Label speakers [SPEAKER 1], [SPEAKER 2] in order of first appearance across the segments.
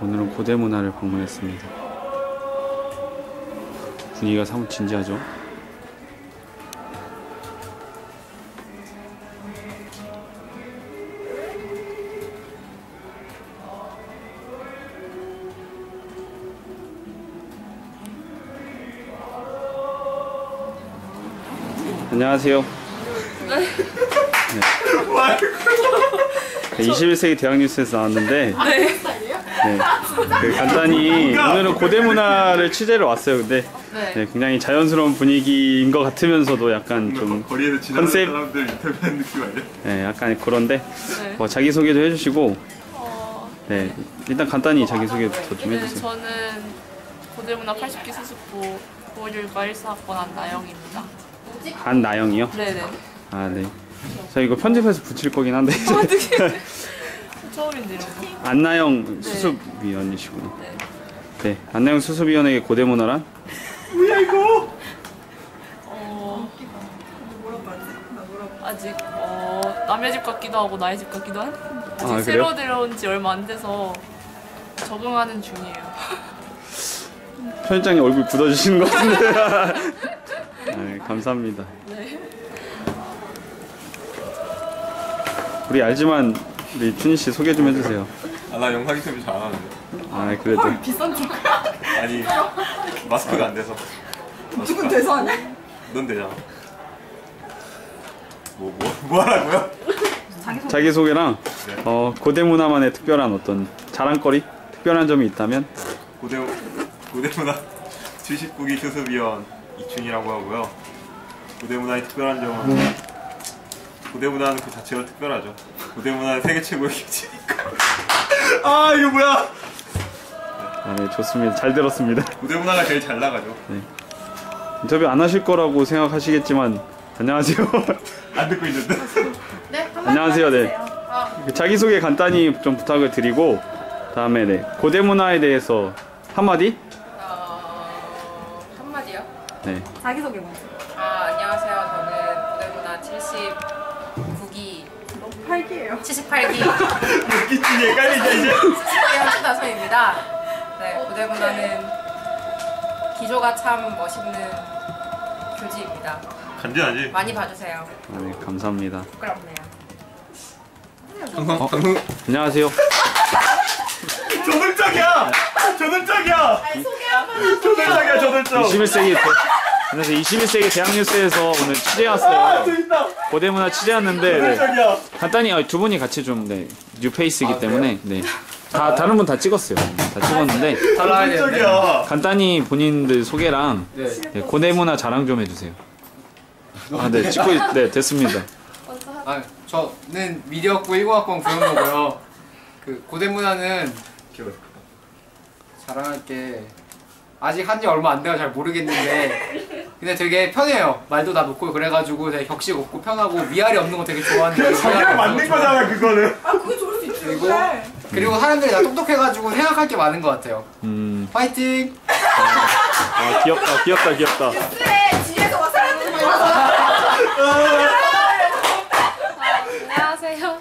[SPEAKER 1] 오늘은 고대문화를 방문했습니다. 분위기가 사뭇 진지하죠? 안녕하세요. 네. 21세기 대학뉴스에서 나왔는데 간단히 오늘은 고대문화를 취재를 왔어요. 근데 굉장히 자연스러운 분위기인 것 같으면서도 약간 좀
[SPEAKER 2] 거리에서 지나가는 사람들 인터뷰하는 느낌 아니야?
[SPEAKER 1] 네, 약간 그런데 자기소개도 해주시고 일단 간단히 자기소개부터 좀 해주세요.
[SPEAKER 3] 저는 고대문화 80기 수습부 916과 1사학번 안나영입니다.
[SPEAKER 1] 안나영이요?
[SPEAKER 3] 네네.
[SPEAKER 1] 아, 네. 저 이거 편집해서 붙일 거긴 한데.
[SPEAKER 3] 처음인데요.
[SPEAKER 1] 안나영 수습위원이시구나. 네, 안나영 수습위원에게 고대문화란?
[SPEAKER 2] 뭐야 이거?
[SPEAKER 3] 아직 남의 집 같기도 하고 나의 집 같기도 한? 아직 새로 들어온 지 얼마 안 돼서 적응하는 중이에요.
[SPEAKER 1] 편집장님 얼굴 굳어주시는 것 같은데. 네, 감사합니다.
[SPEAKER 3] 네.
[SPEAKER 1] 우리 알지만 우리 춘희 씨 소개 좀 해주세요.
[SPEAKER 2] 아, 나 영상 인터뷰 잘 안 하는데.
[SPEAKER 1] 아, 그래도.
[SPEAKER 4] 헐, 비싼 척.
[SPEAKER 2] 아니, 마스크가 안 돼서.
[SPEAKER 4] 누군 돼서 아니야?
[SPEAKER 2] 넌 되잖아. 뭐 하라고요?
[SPEAKER 1] 자기소개랑 고대문화만의 특별한 어떤 자랑거리? 특별한 점이 있다면?
[SPEAKER 2] 고대문화 79기 수습위원 이춘이라고 하고요. 고대문화의 특별한 점은 고대문화는 그 자체로 특별하죠. 고대문화는 세계 최고의 기지니까. 아, 이거 뭐야?
[SPEAKER 1] 아, 네, 좋습니다. 잘 들었습니다.
[SPEAKER 2] 고대문화가 제일 잘 나가죠.
[SPEAKER 1] 네. 인터뷰 안 하실 거라고 생각하시겠지만 안녕하세요.
[SPEAKER 2] 안 듣고 있는데.
[SPEAKER 4] 네,
[SPEAKER 1] 안녕하세요. 네. 자기소개 간단히 좀 부탁을 드리고 다음에 고대문화에 대해서 한마디?
[SPEAKER 5] 한마디요?
[SPEAKER 1] 네.
[SPEAKER 4] 자기소개 먼저.
[SPEAKER 5] 안녕하세요. 저는 고대문화 79기
[SPEAKER 4] 8기예요.
[SPEAKER 5] 78기
[SPEAKER 2] 끼치니 헷갈리죠 이제?
[SPEAKER 5] 수습위원 최다선입니다. 네, 고대문화는 기조가 참 멋있는 교지입니다.
[SPEAKER 2] 간지나지?
[SPEAKER 5] 많이 봐주세요.
[SPEAKER 1] 아, 네, 감사합니다.
[SPEAKER 5] 부끄럽네요.
[SPEAKER 2] 방송.
[SPEAKER 1] 안녕하세요.
[SPEAKER 2] 조들적이야! 조들적이야! 조들적!
[SPEAKER 1] 21세기 그래서 21세기 대학뉴스에서 오늘 취재 왔어요. 고대문화 취재 왔는데 간단히 두 분이 같이 좀 뉴페이스이기 때문에 다른 분 다 찍었어요. 다 찍었는데 간단히 본인들 소개랑 고대문화 자랑 좀 해주세요. 아, 네, 찍고 됐습니다.
[SPEAKER 6] 저는 미디어학부 10학번 구영로고요. 그 고대문화는 자랑할 게 아직 한지 얼마 안 돼서 잘 모르겠는데 근데 되게 편해요. 말도 다 놓고 그래가지고 되게 격식 없고 편하고 위아래 없는 거 되게 좋아하는데
[SPEAKER 2] 자기가 맞는 거잖아 그거는.
[SPEAKER 4] 그거 좋을 수 있지.
[SPEAKER 6] 그리고 사람들이 다 똑똑해가지고 생각할 게 많은 것 같아요. 파이팅!
[SPEAKER 1] 아, 귀엽다.
[SPEAKER 4] 뉴스에 뒤에서 막 사람들이 많아서.
[SPEAKER 7] 안녕하세요.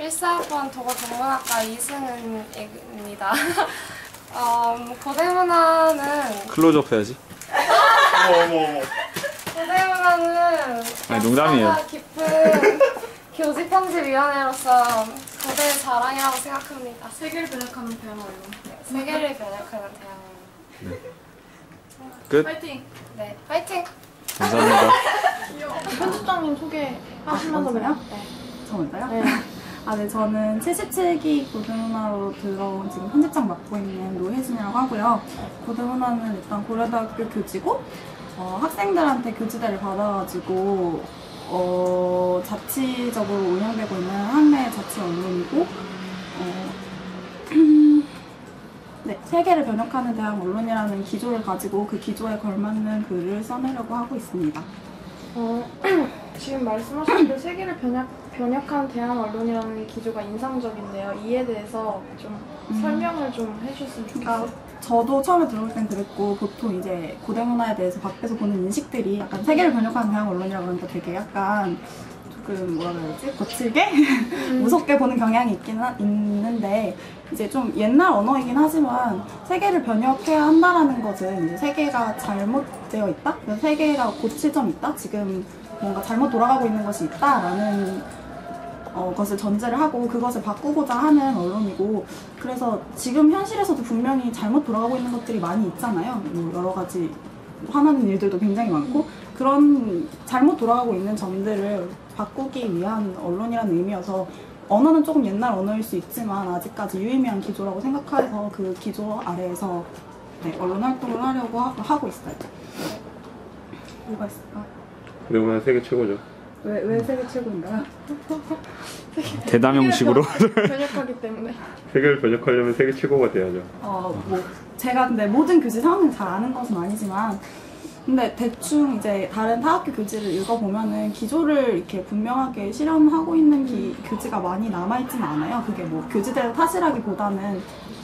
[SPEAKER 7] 1사학번 도고전문학과 이승은입니다. 고대문화는
[SPEAKER 1] 클로즈업 해야지.
[SPEAKER 7] 고대문화는
[SPEAKER 1] 아니, 농담이에요.
[SPEAKER 7] 역사가 깊은 교직편집위원회로서 고대의 자랑이라고 생각합니다.
[SPEAKER 4] 세계를 변혁하는 대화로.
[SPEAKER 7] 세계를 변혁하는 대학.
[SPEAKER 1] 끝.
[SPEAKER 4] 파이팅.
[SPEAKER 7] 네, 파이팅.
[SPEAKER 1] 감사합니다.
[SPEAKER 4] 편집장님 소개 하시면서 그래요?
[SPEAKER 8] 네. 저 먼저요? 네. 네, 저는 77기 고대문화로 들어온 지금 편집장 맡고 있는 노혜진이라고 하고요. 고대문화는 일단 고려대학교 교지고, 학생들한테 교지대를 받아가지고, 자치적으로 운영되고 있는 학내 자치 언론이고, 네, 세계를 변혁하는 대학 언론이라는 기조를 가지고 그 기조에 걸맞는 글을 써내려고 하고 있습니다.
[SPEAKER 9] 지금 말씀하신 그 세계를 변혁한 대한 언론이라는 기조가 인상적인데요. 이에 대해서 좀 설명을 좀 해주셨으면 좋겠어요.
[SPEAKER 8] 저도 처음에 들어올 땐 그랬고 보통 이제 고대문화에 대해서 밖에서 보는 인식들이 약간 세계를 변혁하는 대한 언론이라고 그러니까 되게 약간 조금 뭐라 그러지? 거칠게? 무섭게 보는 경향이 있는데 이제 좀 옛날 언어이긴 하지만 세계를 번역해야 한다라는 것은 이제 세계가 잘못되어 있다? 세계가 고칠 점이 있다? 지금 뭔가 잘못 돌아가고 있는 것이 있다라는 것을 전제를 하고 그것을 바꾸고자 하는 언론이고, 그래서 지금 현실에서도 분명히 잘못 돌아가고 있는 것들이 많이 있잖아요. 뭐 여러 가지 화나는 일들도 굉장히 많고, 그런 잘못 돌아가고 있는 점들을 바꾸기 위한 언론이라는 의미여서, 언어는 조금 옛날 언어일 수 있지만 아직까지 유의미한 기조라고 생각해서 그 기조 아래에서 언론 활동을 하려고 하고 있어요. 뭐가 있을까?
[SPEAKER 2] 고대문화 세계 최고죠.
[SPEAKER 8] 왜 세계 최고인가요?
[SPEAKER 1] 대담 형식으로.
[SPEAKER 9] 번역하기 때문에.
[SPEAKER 2] 세계를 번역하려면 세계 최고가 돼야죠.
[SPEAKER 8] 뭐 제가 근데 모든 교지 상황을 잘 아는 것은 아니지만, 근데 대충 이제 다른 타학교 교지를 읽어보면은 기조를 이렇게 분명하게 실현하고 있는 교지가 많이 남아있지는 않아요. 그게 뭐 교지대로 탓이라기보다는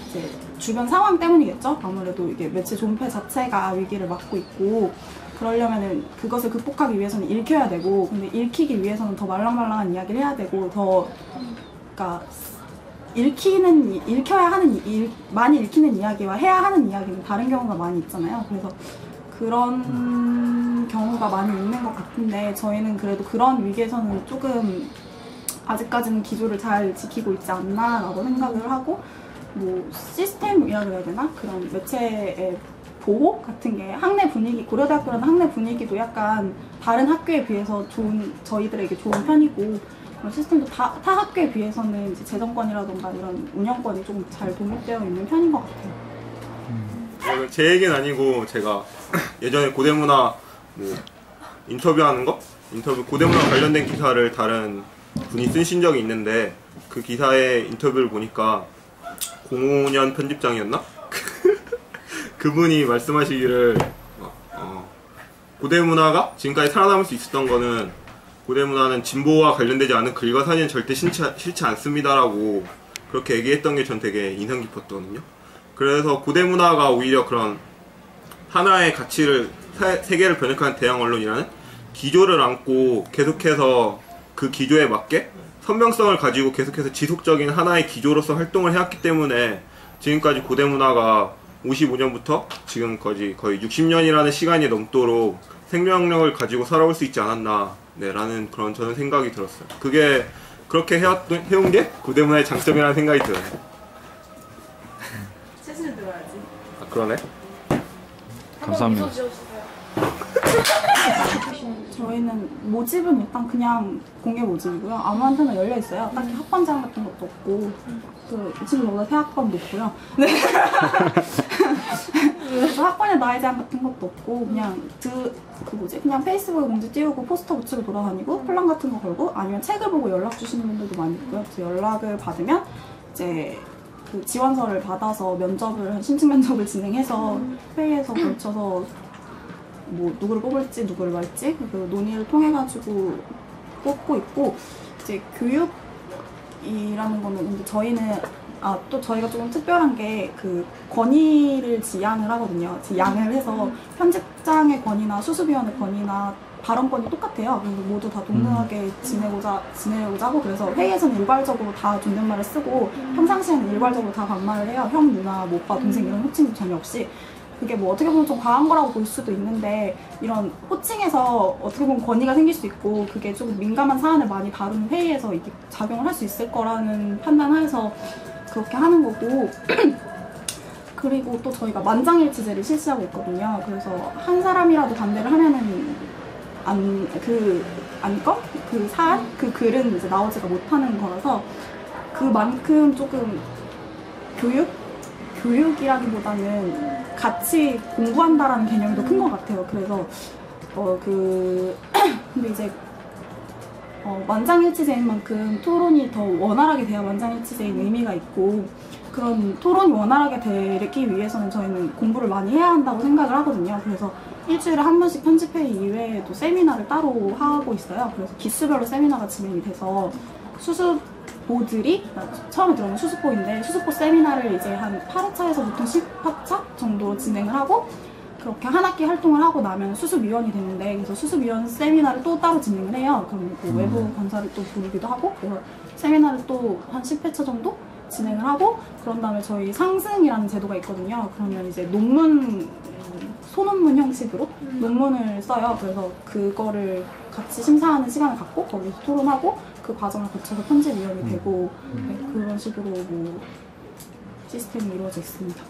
[SPEAKER 8] 이제 주변 상황 때문이겠죠? 아무래도 이게 매체 존폐 자체가 위기를 맞고 있고, 그러려면은 그것을 극복하기 위해서는 읽혀야 되고, 근데 읽히기 위해서는 더 말랑말랑한 이야기를 해야 되고, 더 그러니까 읽혀야 하는 많이 읽히는 이야기와 해야 하는 이야기는 다른 경우가 많이 있잖아요. 그래서 그런 경우가 많이 있는 것 같은데, 저희는 그래도 그런 위기에서는 조금 아직까지는 기조를 잘 지키고 있지 않나라고 생각을 하고, 뭐 시스템이라 그래야 되나? 그런 매체의 보호 같은 게 학내 분위기, 고려대학교라는 학내 분위기도 약간 다른 학교에 비해서 저희들에게 좋은 편이고, 시스템도 타 학교에 비해서는 이제 재정권이라던가 이런 운영권이 조금 잘 독립되어 있는 편인 것 같아요.
[SPEAKER 2] 제 얘기는 아니고, 제가 예전에 고대문화 뭐 인터뷰하는 거? 고대문화 관련된 기사를 다른 분이 쓰신 적이 있는데, 그 기사의 인터뷰를 보니까 05년 편집장이었나? 그분이 말씀하시기를 고대문화가 지금까지 살아남을 수 있었던 거는, 고대문화는 진보와 관련되지 않은 글과 사진은 절대 싫지 않습니다라고 그렇게 얘기했던 게 전 되게 인상 깊었거든요. 그래서 고대문화가 오히려 그런 하나의 가치를, 세계를 번역하는 대형 언론이라는 기조를 안고 계속해서 그 기조에 맞게 선명성을 가지고 계속해서 지속적인 하나의 기조로서 활동을 해왔기 때문에 지금까지 고대문화가 55년부터 지금까지 거의 60년이라는 시간이 넘도록 생명력을 가지고 살아올 수 있지 않았나, 라는 그런 저는 생각이 들었어요. 그게 그렇게 해온 게 고대문화의 장점이라는 생각이 들어요.
[SPEAKER 8] 최신을 들어야지.
[SPEAKER 2] 아, 그러네.
[SPEAKER 1] 감사합니다.
[SPEAKER 8] 저희는 모집은 일단 그냥 공개 모집이고요. 아무한테나 열려 있어요. 딱히 학번 제한 같은 것도 없고, 이 친구보다 새 학번도 있고요. 네. 그래서 학번에 나이 제한 같은 것도 없고, 그냥 그냥 페이스북에 공지 띄우고 포스터 붙이고 돌아다니고 플랑 같은 거 걸고, 아니면 책을 보고 연락 주시는 분들도 많이 있고요. 그래서 연락을 받으면 이제 그 지원서를 받아서 신층 면접을 진행해서 회의에서 걸쳐서 뭐 누구를 뽑을지 누구를 말지 그 논의를 통해 가지고 뽑고 있고, 이제 교육이라는 거는 근데 저희는 또 저희가 조금 특별한 게 그 권위를 지양을 하거든요. 양을 해서 편집장의 권위나 수습위원의 권위나 발언권이 똑같아요. 그래서 모두 다 동등하게 지내고자 하고, 그래서 회의에서는 일괄적으로 다 존댓말을 쓰고 평상시에는 일괄적으로 다 반말을 해요. 형, 누나, 뭐 오빠, 동생 이런 호칭도 전혀 없이. 그게 뭐 어떻게 보면 좀 과한 거라고 볼 수도 있는데, 이런 호칭에서 어떻게 보면 권위가 생길 수 있고, 그게 조금 민감한 사안을 많이 다루는 회의에서 이게 작용을 할 수 있을 거라는 판단하에서 그렇게 하는 거고, 그리고 또 저희가 만장일치제를 실시하고 있거든요. 그래서 한 사람이라도 반대를 하면은 그 사안? 그 글은 이제 나오지가 못하는 거라서, 그만큼 조금 교육이라기보다는 같이 공부한다라는 개념이 더 큰 것 같아요. 그래서 근데 이제 만장일치제인 만큼 토론이 더 원활하게 돼야 만장일치제인 의미가 있고, 그런 토론이 원활하게 되기 위해서는 저희는 공부를 많이 해야 한다고 생각을 하거든요. 그래서 일주일에 한 번씩 편집회의 이외에도 세미나를 따로 하고 있어요. 그래서 기수별로 세미나가 진행이 돼서 수습보들이, 처음에 들어오는 수습보인데, 수습보 세미나를 이제 한 8회차에서 보통 10회차 정도 진행을 하고, 그렇게 한 학기 활동을 하고 나면 수습위원이 되는데, 그래서 수습위원 세미나를 또 따로 진행을 해요. 그럼 뭐 외부 강사를 또 부르기도 하고, 그래서 세미나를 또 한 10회차 정도 진행을 하고, 그런 다음에 저희 상승이라는 제도가 있거든요. 그러면 이제 논문, 소논문 형식으로 논문을 써요. 그래서 그거를 같이 심사하는 시간을 갖고 거기서 토론하고 그 과정을 거쳐서 편집위원이 되고, 네, 그런 식으로 뭐 시스템이 이루어져 있습니다.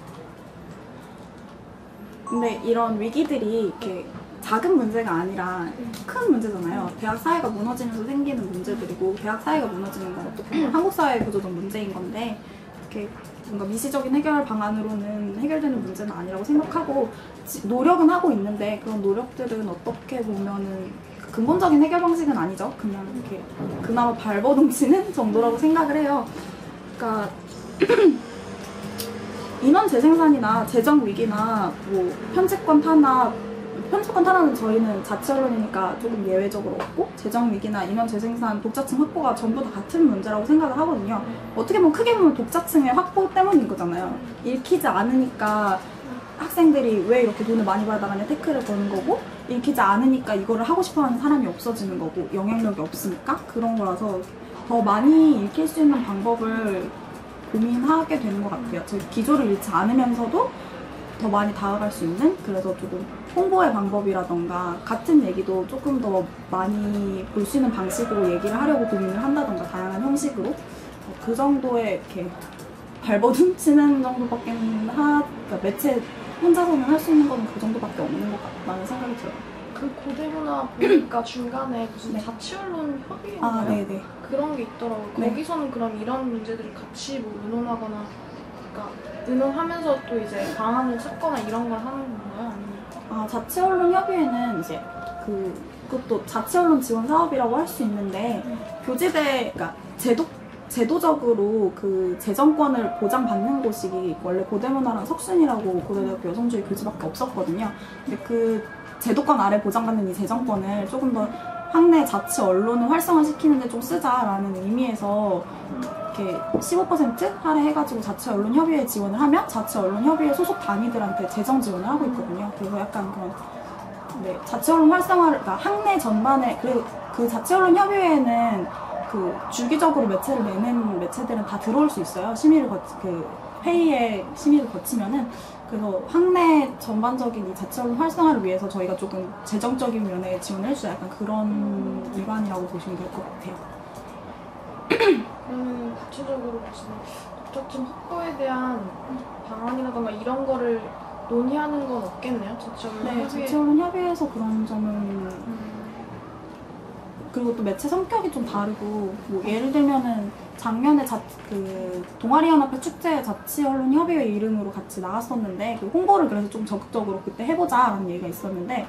[SPEAKER 8] 근데 이런 위기들이 이렇게 작은 문제가 아니라 큰 문제잖아요. 대학 사회가 무너지면서 생기는 문제들이고, 대학 사회가 무너지는 건 어떻게 보면 한국 사회 구조적 문제인 건데, 이렇게 뭔가 미시적인 해결 방안으로는 해결되는 문제는 아니라고 생각하고 노력은 하고 있는데, 그런 노력들은 어떻게 보면은 근본적인 해결 방식은 아니죠. 그냥 이렇게 그나마 발버둥치는 정도라고 생각을 해요. 그러니까 인원 재생산이나 재정 위기나 뭐 편집권 탄압은 저희는 자체 언론이니까 조금 예외적으로 없고, 재정 위기나 인원 재생산, 독자층 확보가 전부 다 같은 문제라고 생각을 하거든요. 어떻게 보면 크게 보면 독자층의 확보 때문인 거잖아요. 읽히지 않으니까 학생들이 왜 이렇게 돈을 많이 받아가냐 태클을 거는 거고, 읽히지 않으니까 이거를 하고 싶어하는 사람이 없어지는 거고, 영향력이 없으니까 그런 거라서 더 많이 읽힐 수 있는 방법을 고민하게 되는 것 같아요. 저희 기조를 잃지 않으면서도 더 많이 다가갈 수 있는, 그래서 조금 홍보의 방법이라던가 같은 얘기도 조금 더 많이 볼 수 있는 방식으로 얘기를 하려고 고민을 한다던가 다양한 형식으로 그 정도의 이렇게 발버둥치는 정도밖에 그러니까 매체 혼자서는 할 수 있는 건 그 정도밖에 없는 것 같다는 생각이 들어요.
[SPEAKER 9] 그 고대문화 보니까 중간에 무슨 자치언론 협의회인가요?
[SPEAKER 8] 네네.
[SPEAKER 9] 그런 게 있더라고요.
[SPEAKER 8] 네.
[SPEAKER 9] 거기서는 그럼 이런 문제들을 같이 뭐 의논하거나, 그러니까 의논하면서 또 이제 방안을 찾거나 이런 걸 하는 건가요? 아니면?
[SPEAKER 8] 자치언론 협의회는 이제 그것도 자치언론 지원 사업이라고 할 수 있는데, 교지대, 그러니까 제도적으로 그 재정권을 보장받는 곳이 원래 고대문화랑 석순이라고 고대대학교 여성주의 교지밖에 없었거든요. 근데 그 제도권 아래 보장받는 이 재정권을 조금 더 학내 자치 언론을 활성화시키는데 좀 쓰자라는 의미에서 이렇게 15% 할애해가지고 자치 언론 협의회 지원을 하면 자치 언론 협의회 소속 단위들한테 재정 지원을 하고 있거든요. 그래서 약간 그런 자치 언론 활성화를, 그러니까 학내 전반에, 그리고 그 자치 언론 협의회에는 그 주기적으로 매체를 내는 매체들은 다 들어올 수 있어요. 회의에 심의를 거치면은. 그래서 학내 전반적인 이 자치 언론 활성화를 위해서 저희가 조금 재정적인 면에 지원을 해주자, 약간 그런 일반이라고 보시면 될 것 같아요.
[SPEAKER 9] 그러면 구체적으로 무슨 독자층 확보에 대한 방안이라던가 이런 거를 논의하는 건 없겠네요? 자치언론 협의회.
[SPEAKER 8] 자치언론 협의회에서 그런 점은 그리고 또 매체 성격이 좀 다르고, 뭐 예를 들면은 작년에 동아리연합회 축제 자치언론협의회 이름으로 같이 나갔었는데, 그 홍보를 그래서 좀 적극적으로 그때 해보자라는 얘기가 있었는데,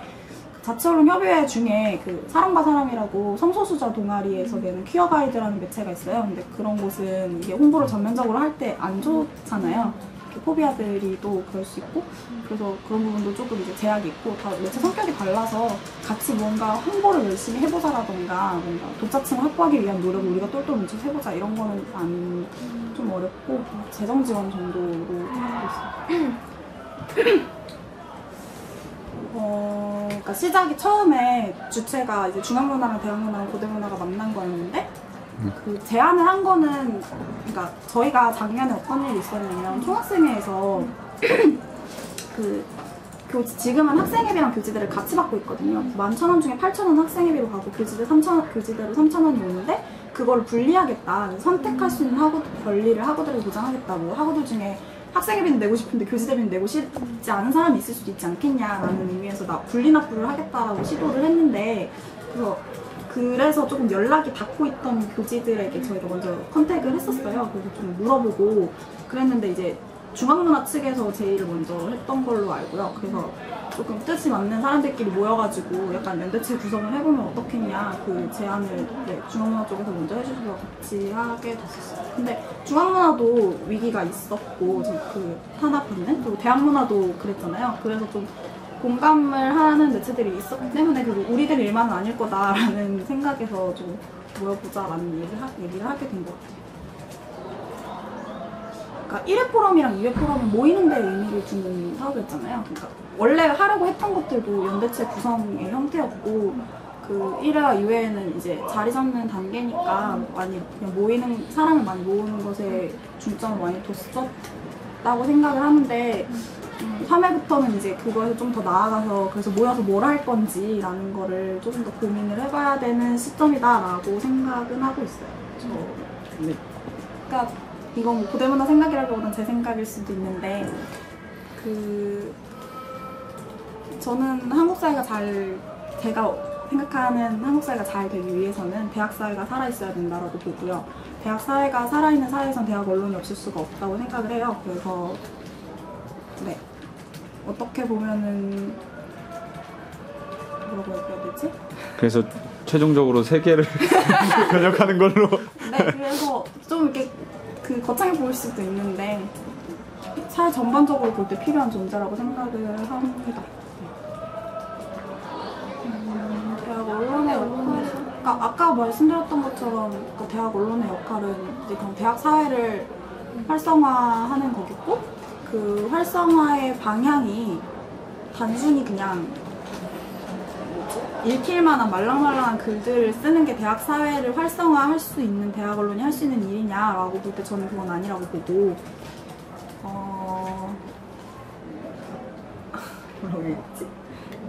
[SPEAKER 8] 자치언론협의회 중에 그 사람과 사람이라고 성소수자 동아리에서 내는 퀴어 가이드라는 매체가 있어요. 근데 그런 곳은 이게 홍보를 전면적으로 할 때 안 좋잖아요. 포비아들이 또 그럴 수 있고, 그래서 그런 부분도 조금 이제 제약이 있고, 다 매체 성격이 달라서 같이 뭔가 홍보를 열심히 해보자라던가, 뭔가 독자층을 확보하기 위한 노력을 우리가 똘똘 뭉쳐서 해보자, 이런 거는 좀 어렵고, 재정 지원 정도로 하고 있어요. 그러니까 시작이 처음에 주체가 이제 중앙문화랑 대학문화랑 고대문화가 만난 거였는데, 그 제안을 한 거는, 그러니까 저희가 작년에 어떤 일이 있었냐면, 총학생회에서 지금은 학생회비랑 교지대를 같이 받고 있거든요. 11,000원 중에 8,000원 학생회비로 가고 교지대로 3,000원이 오는데, 그걸 분리하겠다. 선택할 수 있는 권리를 학우들에게 보장하겠다고. 학우들 중에 학생회비는 내고 싶은데 교지대비는 내고 싶지 않은 사람이 있을 수도 있지 않겠냐라는 의미에서 분리 납부를 하겠다라고 시도를 했는데, 그래서 조금 연락이 닿고 있던 교지들에게 저희가 먼저 컨택을 했었어요. 그래서 좀 물어보고 그랬는데, 이제 중앙문화 측에서 제의를 먼저 했던 걸로 알고요. 그래서 조금 뜻이 맞는 사람들끼리 모여가지고 약간 연대체 구성을 해보면 어떻겠냐, 그 제안을 중앙문화 쪽에서 먼저 해주셔서 같이 하게 됐었어요. 근데 중앙문화도 위기가 있었고, 그 탄압받는, 그리고 대학문화도 그랬잖아요. 그래서 좀 공감을 하는 매체들이 있었기 때문에, 그리고 우리들 일만은 아닐 거다라는 생각에서 좀 모여보자라는 얘기를 하게 된 것 같아요. 그러니까 1회 포럼이랑 2회 포럼은 모이는 데 의미를 두는 사업이었잖아요. 그러니까 원래 하려고 했던 것들도 연대체 구성의 형태였고 그 1회와 2회에는 이제 자리 잡는 단계니까 많이 그냥 모이는 사람을 많이 모으는 것에 중점을 많이 뒀었다고 생각을 하는데 3회부터는 이제 그거에서 좀 더 나아가서 그래서 모여서 뭘 할 건지 라는 거를 조금 더 고민을 해봐야 되는 시점이다라고 생각은 하고 있어요. 네. 그러니까 이건 뭐 고대문화 생각이라기보다는 제 생각일 수도 있는데 저는 한국 사회가 제가 생각하는 한국 사회가 잘 되기 위해서는 대학 사회가 살아있어야 된다라고 보고요. 대학 사회가 살아있는 사회에선 대학 언론이 없을 수가 없다고 생각을 해요. 그래서 네. 어떻게 보면은 뭐라고 얘기해야 되지?
[SPEAKER 1] 그래서 최종적으로 세계를 번역하는 걸로.
[SPEAKER 8] 네, 그래서 좀 이렇게 거창해 보일 수도 있는데 사회 전반적으로 볼 때 필요한 존재라고 생각을 합니다. 대학 언론의 역할, 그러니까 아까 말씀드렸던 것처럼 그 대학 언론의 역할은 이제 그냥 대학 사회를 활성화하는 거겠고. 그 활성화의 방향이 단순히 그냥 읽힐만한 말랑말랑한 글들을 쓰는 게 대학 사회를 활성화할 수 있는 대학 언론이 할 수 있는 일이냐라고 볼 때 저는 그건 아니라고 보고 뭐라고 얘기했지?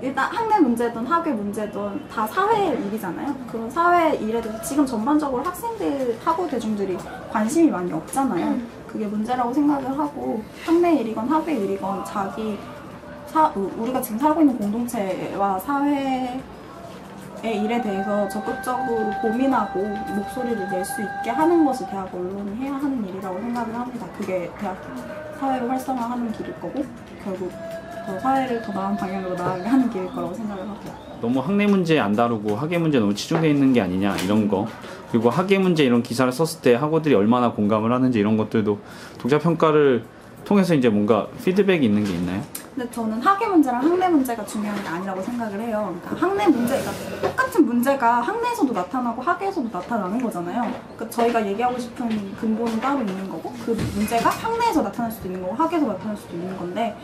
[SPEAKER 8] 일단 학내 문제든 학회 문제든 다 사회 일이잖아요. 그런 사회 일에 대해서 지금 전반적으로 학생들, 학우 대중들이 관심이 많이 없잖아요. 그게 문제라고 생각을 하고 학내 일이건 학회 일이건 우리가 지금 살고 있는 공동체와 사회의 일에 대해서 적극적으로 고민하고 목소리를 낼 수 있게 하는 것이 대학 언론이 해야 하는 일이라고 생각을 합니다. 그게 대학 사회를 활성화하는 길일 거고 결국 더 사회를 더 나은 방향으로 나아가게 하는 길일 거라고 생각을 하고요.
[SPEAKER 1] 너무 학내 문제 안 다루고 학예 문제 너무 치중돼 있는 게 아니냐 이런 거, 그리고 학예 문제 이런 기사를 썼을 때 학우들이 얼마나 공감을 하는지 이런 것들도 독자 평가를 통해서 이제 뭔가 피드백이 있는 게 있나요?
[SPEAKER 8] 근데 저는 학예 문제랑 학내 문제가 중요한 게 아니라고 생각을 해요. 그러니까 학내 문제가 똑같은 문제가 학내에서도 나타나고 학예에서도 나타나는 거잖아요. 그러니까 저희가 얘기하고 싶은 근본은 따로 있는 거고 그 문제가 학내에서 나타날 수도 있는 거고 학예에서 나타날 수도 있는 건데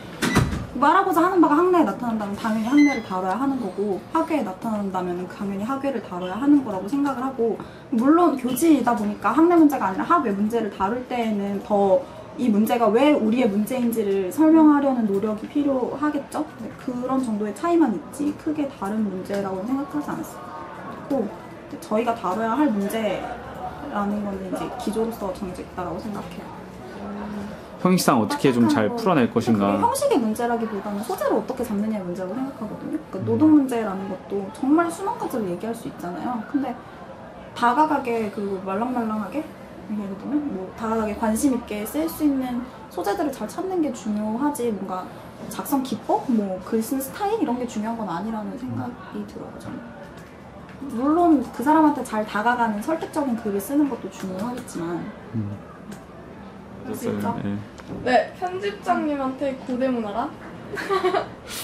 [SPEAKER 8] 말하고자 하는 바가 학내에 나타난다면 당연히 학내를 다뤄야 하는 거고 학예에 나타난다면 당연히 학예를 다뤄야 하는 거라고 생각을 하고 물론 교지이다 보니까 학내 문제가 아니라 학외 문제를 다룰 때에는 더 이 문제가 왜 우리의 문제인지를 설명하려는 노력이 필요하겠죠? 네, 그런 정도의 차이만 있지 크게 다른 문제라고 생각하지 않습니다. 저희가 다뤄야 할 문제라는 건 이제 기조로서 정해져 있다고 생각해요.
[SPEAKER 1] 형식상 어떻게 좀 잘 풀어낼 것인가.
[SPEAKER 8] 그게 형식의 문제라기보다는 소재를 어떻게 잡느냐의 문제라고 생각하거든요. 그러니까 노동 문제라는 것도 정말 수만 가지로 얘기할 수 있잖아요. 근데 다가가게 그리고 말랑말랑하게 예를 들면 뭐 다가가게 관심 있게 쓸 수 있는 소재들을 잘 찾는 게 중요하지 뭔가 작성 기법, 뭐 글 쓰는 스타일 이런 게 중요한 건 아니라는 생각이 들어요. 저는. 물론 그 사람한테 잘 다가가는 설득적인 글을 쓰는 것도 중요하겠지만.
[SPEAKER 1] 됐어요.
[SPEAKER 9] 네, 편집장님한테 고대문화란?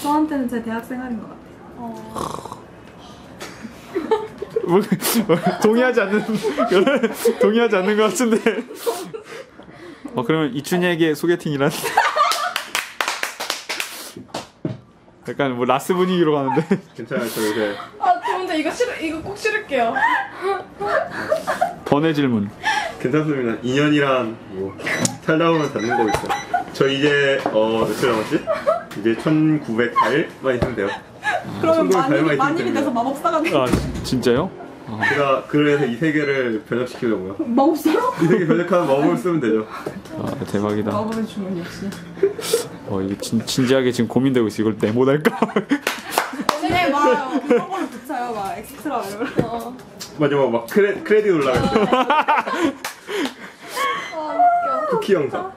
[SPEAKER 8] 저한테는 제 대학 생활인 것 같아요.
[SPEAKER 1] 동의하지 않는 것 같은데. 그러면 이춘희에게 소개팅이란? 약간 뭐 라스 분위기로 가는데.
[SPEAKER 2] 괜찮아요, 저 요새.
[SPEAKER 9] 저 근데 이거 꼭 실을게요.
[SPEAKER 1] 번외 질문.
[SPEAKER 2] 괜찮습니다. 2년이란 뭐 살다 보면 닿는 거 있어요. 저 이제 며칠 남았지? 이제 1904일만 있으면 돼요.
[SPEAKER 8] 그러면 만일이 돼서 마법사가 돼.
[SPEAKER 1] 진짜요?
[SPEAKER 2] 제가 그래서 이 세계를 번역시키려고요.
[SPEAKER 8] 마법사로?
[SPEAKER 2] 이 세계 번역하는 마법을 쓰면 되죠.
[SPEAKER 1] 대박이다.
[SPEAKER 8] 마법의 주문 역시.
[SPEAKER 1] 이게 진지하게 지금 고민되고 있어. 이걸 네모날까?
[SPEAKER 8] 네, 막 그런 걸로 붙여요. 막 엑스트라 이러면.
[SPEAKER 2] 마지막 막 크레딧 올라갔어요. 쿠키 영상.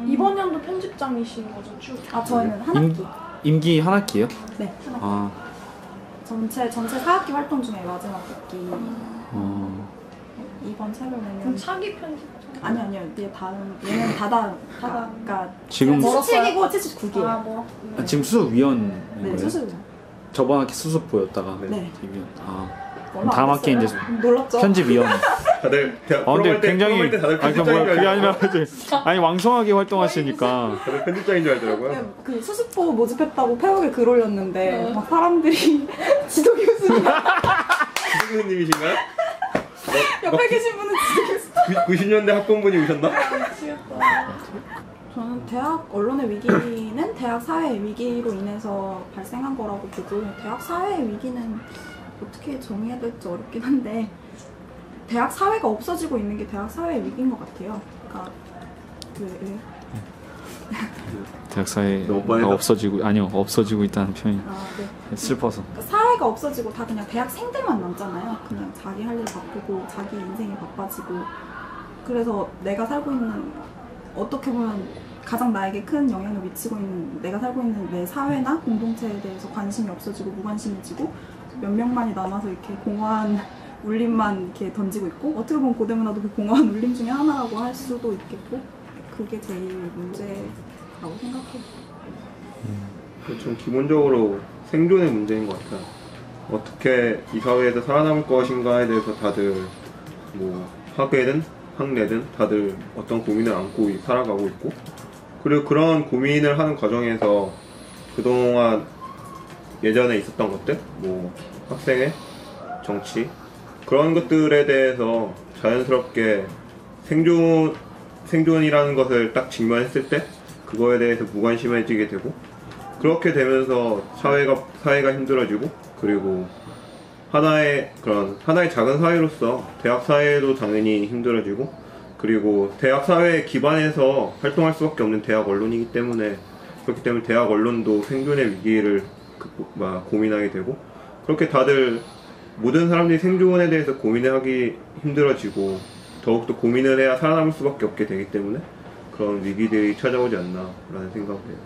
[SPEAKER 9] 이번 연도 편집장이신 거죠, 쭉?
[SPEAKER 8] 저희는 한 학기.
[SPEAKER 1] 임기 한 학기요?
[SPEAKER 8] 네, 한 학기. 전체 4학기 활동 중에 마지막 학기. 이번 책을 내면.
[SPEAKER 9] 그럼 차기 편집장?
[SPEAKER 8] 아니요. 얘는 다다가
[SPEAKER 1] 지금
[SPEAKER 8] 77이고 79기예요.
[SPEAKER 9] 뭐.
[SPEAKER 1] 지금 수습위원.
[SPEAKER 8] 네, 수습.
[SPEAKER 1] 저번 학기 수습 보였다가.
[SPEAKER 8] 네.
[SPEAKER 1] 다음 학기에 이제
[SPEAKER 8] 놀랍죠?
[SPEAKER 1] 편집위원.
[SPEAKER 2] 다들 대학
[SPEAKER 1] 아 근데
[SPEAKER 2] 프로그램 때
[SPEAKER 1] 굉장히
[SPEAKER 2] 다들
[SPEAKER 1] 아니 그
[SPEAKER 2] 편집장인
[SPEAKER 1] 뭐야
[SPEAKER 2] 줄
[SPEAKER 1] 그게
[SPEAKER 2] 알고
[SPEAKER 1] 아니라 아니 왕성하게 활동하시니까
[SPEAKER 2] 다들 편집장인 줄 알더라고요.
[SPEAKER 8] 그 수습보 모집했다고 페북에 글 올렸는데 막 사람들이 지도 교수님
[SPEAKER 2] 교수님이신가요?
[SPEAKER 8] 옆에 계신 분은 지도 교수
[SPEAKER 2] 90년대 학번분이 오셨나?
[SPEAKER 8] 저는 대학 언론의 위기는 대학 사회의 위기로 인해서 발생한 거라고 보고 대학 사회의 위기는 어떻게 정의해야 될지 어렵긴 한데 대학 사회가 없어지고 있는 게 대학 사회의 위기인 것 같아요. 그러니까 왜?
[SPEAKER 1] 대학 사회가
[SPEAKER 2] 너무
[SPEAKER 1] 없어지고 있다는 표현이
[SPEAKER 8] 네.
[SPEAKER 1] 슬퍼서.
[SPEAKER 8] 그러니까 사회가 없어지고 다 그냥 대학생들만 남잖아요. 그냥 자기 할 일 바쁘고 자기 인생이 바빠지고 그래서 내가 살고 있는 어떻게 보면 가장 나에게 큰 영향을 미치고 있는 내가 살고 있는 내 사회나 공동체에 대해서 관심이 없어지고 무관심해지고 몇 명만이 남아서 이렇게 공허한 울림만 이렇게 던지고 있고 어떻게 보면 고대문화도 그 공허한 울림 중에 하나라고 할 수도 있겠고 그게 제일 문제라고 생각해요.
[SPEAKER 2] 좀 기본적으로 생존의 문제인 것 같아요. 어떻게 이 사회에서 살아남을 것인가에 대해서 다들 뭐 학회든 학내든 다들 어떤 고민을 안고 살아가고 있고 그리고 그런 고민을 하는 과정에서 그동안 예전에 있었던 것들 뭐 학생의 정치 그런 것들에 대해서 자연스럽게 생존이라는 것을 딱 직면했을 때 그거에 대해서 무관심해지게 되고 그렇게 되면서 사회가 힘들어지고 그리고 하나의 작은 사회로서 대학 사회도 당연히 힘들어지고 그리고 대학 사회에 기반해서 활동할 수밖에 없는 대학 언론이기 때문에 그렇기 때문에 대학 언론도 생존의 위기를 고민하게 되고 그렇게 다들 모든 사람들이 생존에 대해서 고민을 하기 힘들어지고 더욱더 고민을 해야 살아남을 수밖에 없게 되기 때문에 그런 위기들이 찾아오지 않나 라는 생각을 해요.